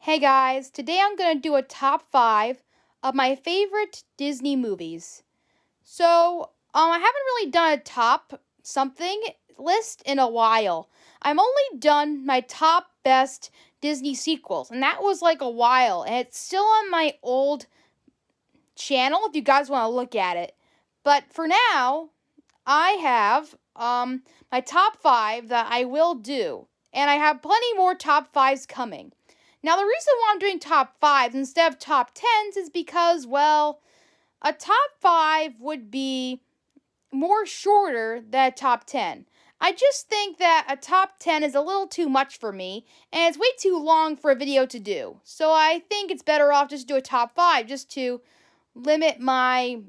Hey guys, today I'm going to do a top 5 of my favorite Disney movies. I haven't really done a top something list in a while. I'm only done my top best Disney sequels, and that was like a while, and it's still on my old channel if you guys want to look at it. But for now, I have my top 5 that I will do, and I have plenty more top 5s coming. Now, the reason why I'm doing top 5s instead of top 10s is because, well, a top 5 would be more shorter than a top 10. I just think that a top 10 is a little too much for me, and it's way too long for a video to do. So I think it's better off just do a top 5 just to limit my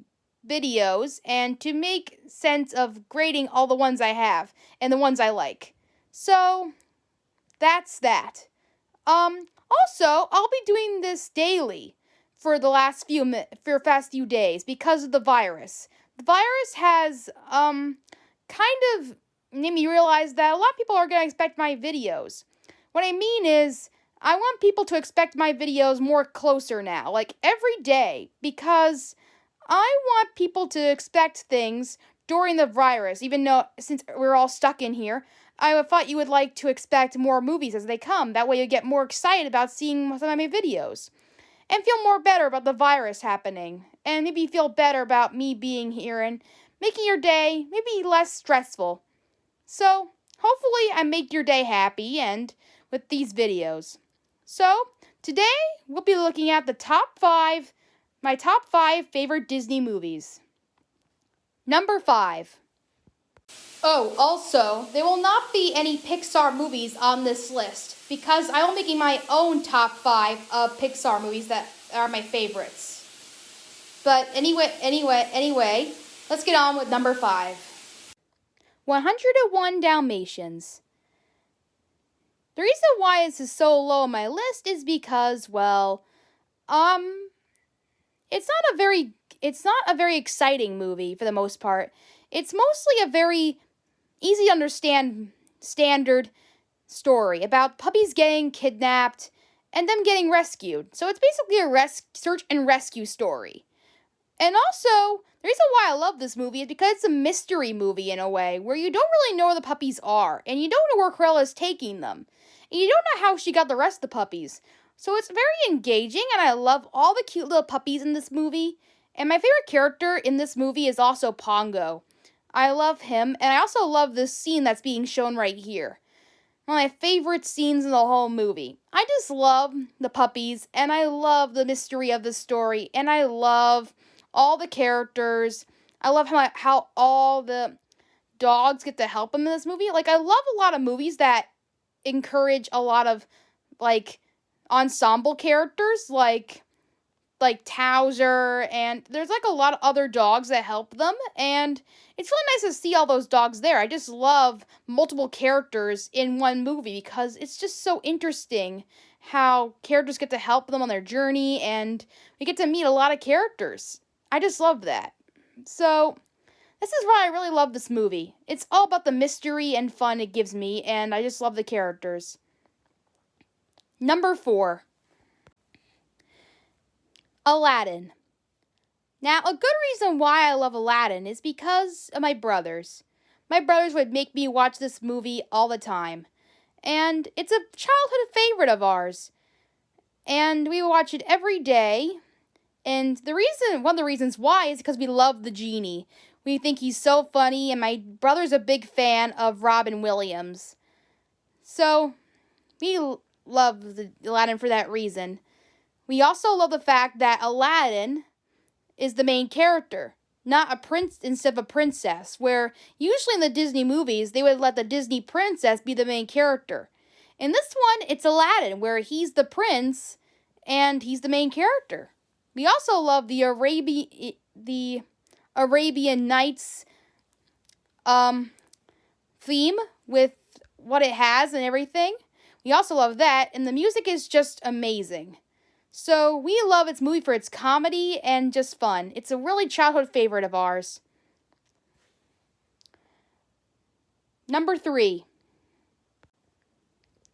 videos and to make sense of grading all the ones I have and the ones I like. So that's that. Also, I'll be doing this daily for the past few days because of the virus. The virus has kind of made me realize that a lot of people are going to expect my videos. What I mean is, I want people to expect my videos more closer now, like every day, because I want people to expect things during the virus, even though since we're all stuck in here. I thought you would like to expect more movies as they come. That way you get more excited about seeing some of my videos. And feel more better about the virus happening. And maybe feel better about me being here and making your day maybe less stressful. So, hopefully I make your day happy and with these videos. So, today we'll be looking at my top 5 favorite Disney movies. Number 5. Oh, also, there will not be any Pixar movies on this list because I am making my own top 5 of Pixar movies that are my favorites. But anyway, let's get on with number 5. 101 Dalmatians. The reason why this is so low on my list is because, well, it's not a very exciting movie for the most part. It's mostly a very easy to understand standard story about puppies getting kidnapped and them getting rescued. So it's basically a search and rescue story. And also, the reason why I love this movie is because it's a mystery movie in a way, where you don't really know where the puppies are, and you don't know where Cruella's taking them, and you don't know how she got the rest of the puppies. So it's very engaging, and I love all the cute little puppies in this movie. And my favorite character in this movie is also Pongo. I love him, and I also love this scene that's being shown right here. One of my favorite scenes in the whole movie. I just love the puppies, and I love the mystery of the story, and I love all the characters. I love how all the dogs get to help them in this movie. Like, I love a lot of movies that encourage a lot of, like, ensemble characters, like Towser, and there's like a lot of other dogs that help them, and it's really nice to see all those dogs there. I just love multiple characters in one movie because it's just so interesting how characters get to help them on their journey, and we get to meet a lot of characters. I just love that. So, this is why I really love this movie. It's all about the mystery and fun it gives me, and I just love the characters. Number 4. Aladdin. Now, a good reason why I love Aladdin is because of my brothers. My brothers would make me watch this movie all the time. And it's a childhood favorite of ours. And we watch it every day. And one of the reasons why is because we love the genie. We think he's so funny, and my brother's a big fan of Robin Williams. So, we love Aladdin for that reason. We also love the fact that Aladdin is the main character, not a prince instead of a princess, where usually in the Disney movies, they would let the Disney princess be the main character. In this one, it's Aladdin, where he's the prince and he's the main character. We also love the Arabian Nights theme with what it has and everything. We also love that, and the music is just amazing. So, we love its movie for its comedy and just fun. It's a really childhood favorite of ours. Number 3.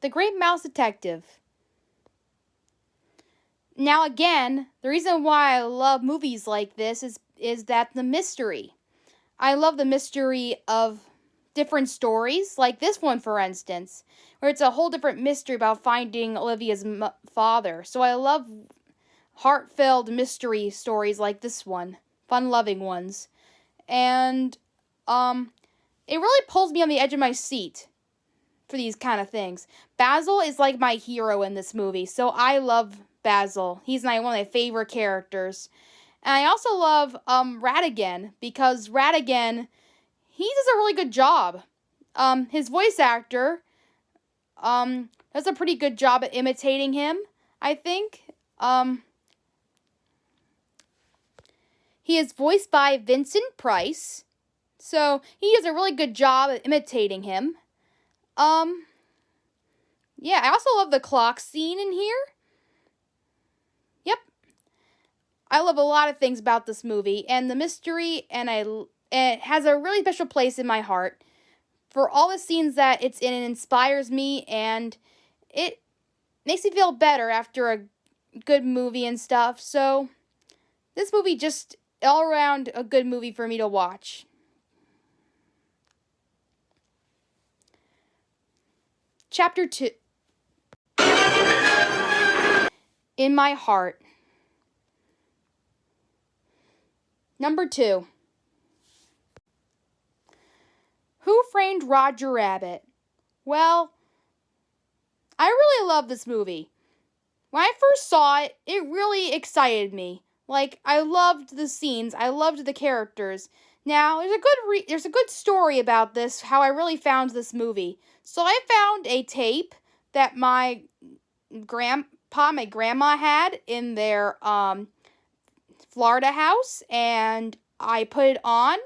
The Great Mouse Detective. Now again, the reason why I love movies like this is that the mystery. I love the mystery of different stories, like this one, for instance, where it's a whole different mystery about finding Olivia's father. So I love heart-filled mystery stories like this one, fun-loving ones. And it really pulls me on the edge of my seat for these kind of things. Basil is like my hero in this movie, so I love Basil. He's one of my favorite characters. And I also love Ratigan, because Ratigan, he does a really good job. His voice actor does a pretty good job at imitating him, I think. He is voiced by Vincent Price, so he does a really good job at imitating him. Yeah, I also love the clock scene in here. Yep. I love a lot of things about this movie, and the mystery, and it has a really special place in my heart for all the scenes that it's in. It inspires me, and it makes me feel better after a good movie and stuff. So this movie just all around a good movie for me to watch. Chapter 2. In my heart. Number 2. Who Framed Roger Rabbit? Well, I really love this movie. When I first saw it, it really excited me. Like, I loved the scenes, I loved the characters. Now, there's a good story about this, how I really found this movie. So I found a tape that my grandma had in their Florida house, and I put it on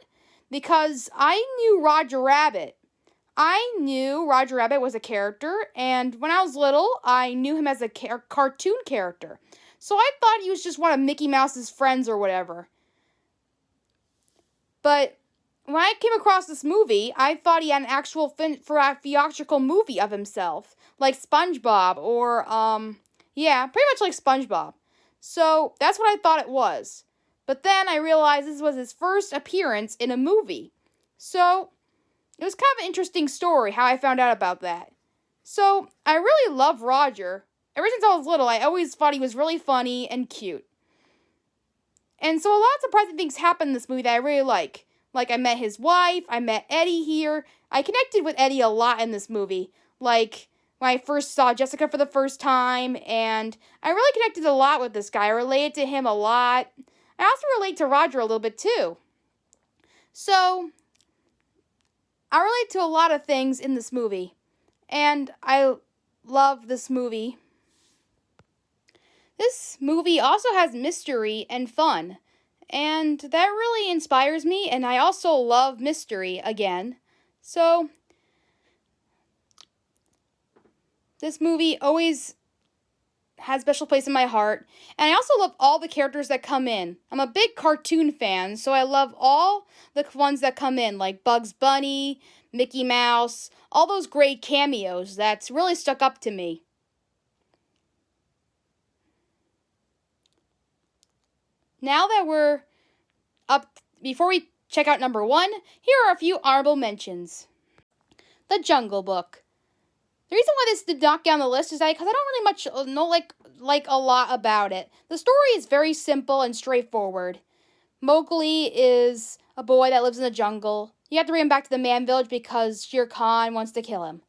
because I knew Roger Rabbit. I knew Roger Rabbit was a character, and when I was little, I knew him as a cartoon character. So I thought he was just one of Mickey Mouse's friends or whatever. But when I came across this movie, I thought he had an actual theatrical movie of himself, like SpongeBob, or, yeah, pretty much like SpongeBob. So that's what I thought it was. But then I realized this was his first appearance in a movie. So it was kind of an interesting story how I found out about that. So I really love Roger. Ever since I was little, I always thought he was really funny and cute. And so a lot of surprising things happen in this movie that I really like. Like, I met his wife, I met Eddie here. I connected with Eddie a lot in this movie. Like, when I first saw Jessica for the first time, and I really connected a lot with this guy. I related to him a lot. I also relate to Roger a little bit, too. So I relate to a lot of things in this movie. And I love this movie. This movie also has mystery and fun, and that really inspires me, and I also love mystery again. So this movie always has a special place in my heart, and I also love all the characters that come in. I'm a big cartoon fan, so I love all the ones that come in, like Bugs Bunny, Mickey Mouse, all those great cameos that's really stuck up to me. Now that we're up, before we check out number 1, here are a few honorable mentions. The Jungle Book. The reason why this did not get on the list is that because I don't really much know like a lot about it. The story is very simple and straightforward. Mowgli is a boy that lives in the jungle. You have to bring him back to the man village because Shere Khan wants to kill him.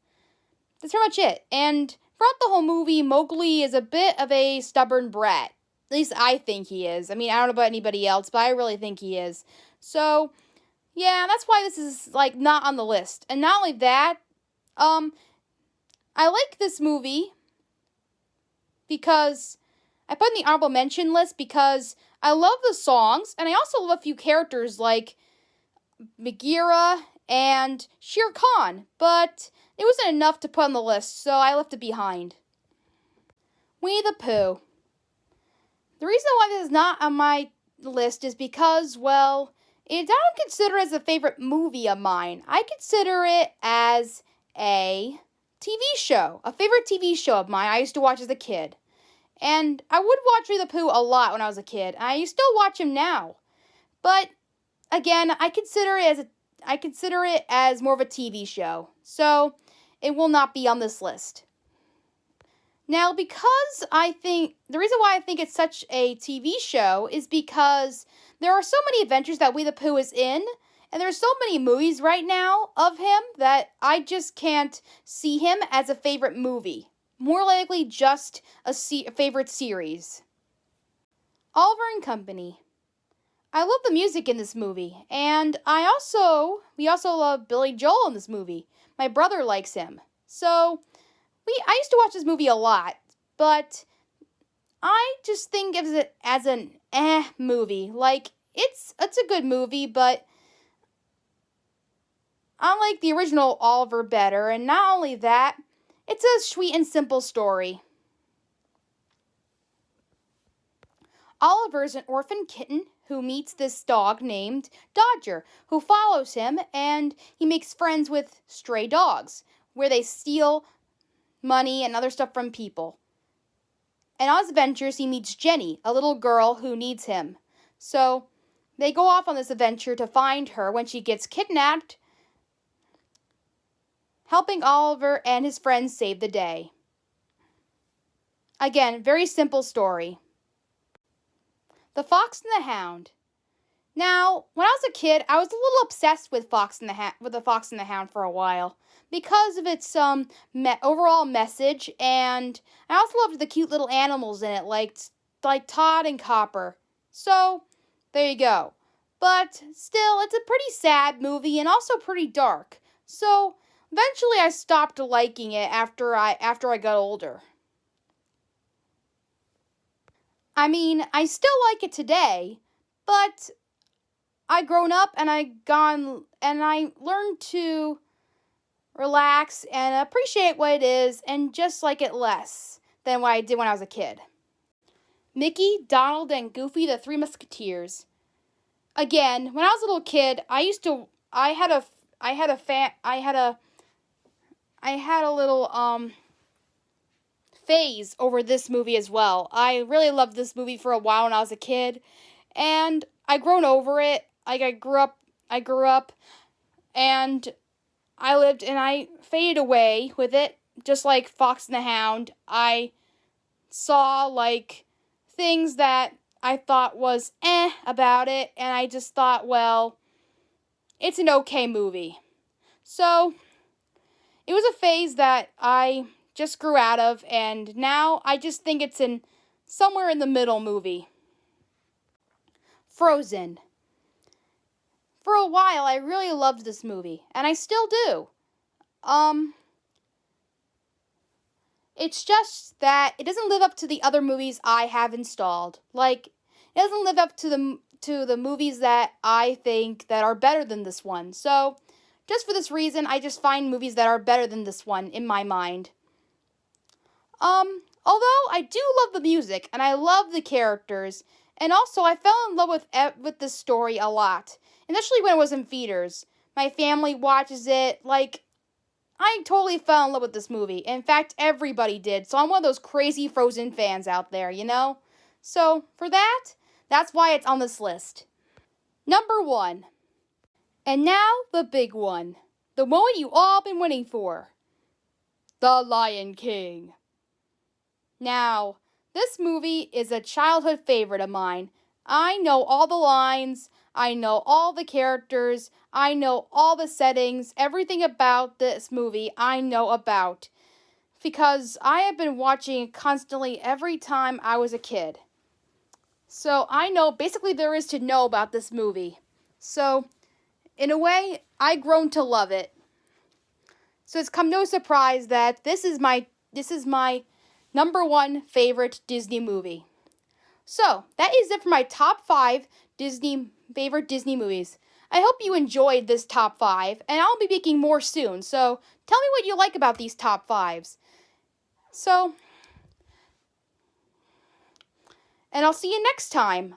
That's pretty much it. And throughout the whole movie, Mowgli is a bit of a stubborn brat. At least I think he is. I mean, I don't know about anybody else, but I really think he is. So, yeah, that's why this is, like, not on the list. And not only that, I like this movie because I put in the honorable mention list because I love the songs, and I also love a few characters like Bagheera and Shere Khan, but it wasn't enough to put on the list, so I left it behind. Winnie the Pooh. The reason why this is not on my list is because, well, I don't consider it as a favorite movie of mine. I consider it as a TV show, a favorite TV show of mine I used to watch as a kid. And I would watch Winnie the Pooh a lot when I was a kid. I still watch him now. But again, I consider it as more of a TV show. So it will not be on this list. Now, because the reason why I think it's such a TV show is because there are so many adventures that Winnie the Pooh is in, and there's so many movies right now of him that I just can't see him as a favorite movie. More likely just a favorite series. Oliver and Company. I love the music in this movie, and we also love Billy Joel in this movie. My brother likes him. So, I used to watch this movie a lot, but I just think of it as an movie. Like, it's a good movie, but I like the original Oliver better, and not only that, it's a sweet and simple story. Oliver is an orphan kitten who meets this dog named Dodger, who follows him, and he makes friends with stray dogs, where they steal money and other stuff from people. And on his adventures, he meets Jenny, a little girl who needs him. So they go off on this adventure to find her when she gets kidnapped, helping Oliver and his friends save the day. Again, very simple story. The Fox and the Hound. Now, when I was a kid, I was a little obsessed with the Fox and the Hound for a while because of its overall message, and I also loved the cute little animals in it, like Todd and Copper. So, there you go. But still, it's a pretty sad movie and also pretty dark. So, eventually I stopped liking it after I got older. I mean, I still like it today, but I grown up and I learned to relax and appreciate what it is and just like it less than what I did when I was a kid. Mickey, Donald, and Goofy, the Three Musketeers. Again, when I was a little kid, I had a little phase over this movie as well. I really loved this movie for a while when I was a kid, and I've grown over it. Like I grew up, and I faded away with it, just like Fox and the Hound. I saw like things that I thought was about it, and I just thought, well, it's an okay movie. So it was a phase that I just grew out of, and now I just think it's somewhere in the middle movie. Frozen. For a while, I really loved this movie, and I still do. It's just that it doesn't live up to the other movies I have installed. Like, it doesn't live up to the movies that I think that are better than this one. So, just for this reason, I just find movies that are better than this one in my mind. Although I do love the music and I love the characters, and also I fell in love with this story a lot, especially when it was in theaters. My family watches it. Like, I totally fell in love with this movie. In fact, everybody did. So I'm one of those crazy Frozen fans out there, you know? So for that's why it's on this list. Number 1. And now the big one. The moment you all been waiting for. The Lion King. Now, this movie is a childhood favorite of mine. I know all the lines, I know all the characters, I know all the settings, everything about this movie I know about. Because I have been watching it constantly every time I was a kid. So I know basically there is to know about this movie. So, in a way, I've grown to love it. So it's come no surprise that this is my number 1 favorite Disney movie. So, that is it for my top 5 favorite Disney movies. I hope you enjoyed this top 5, and I'll be making more soon. So, tell me what you like about these top 5s. So, and I'll see you next time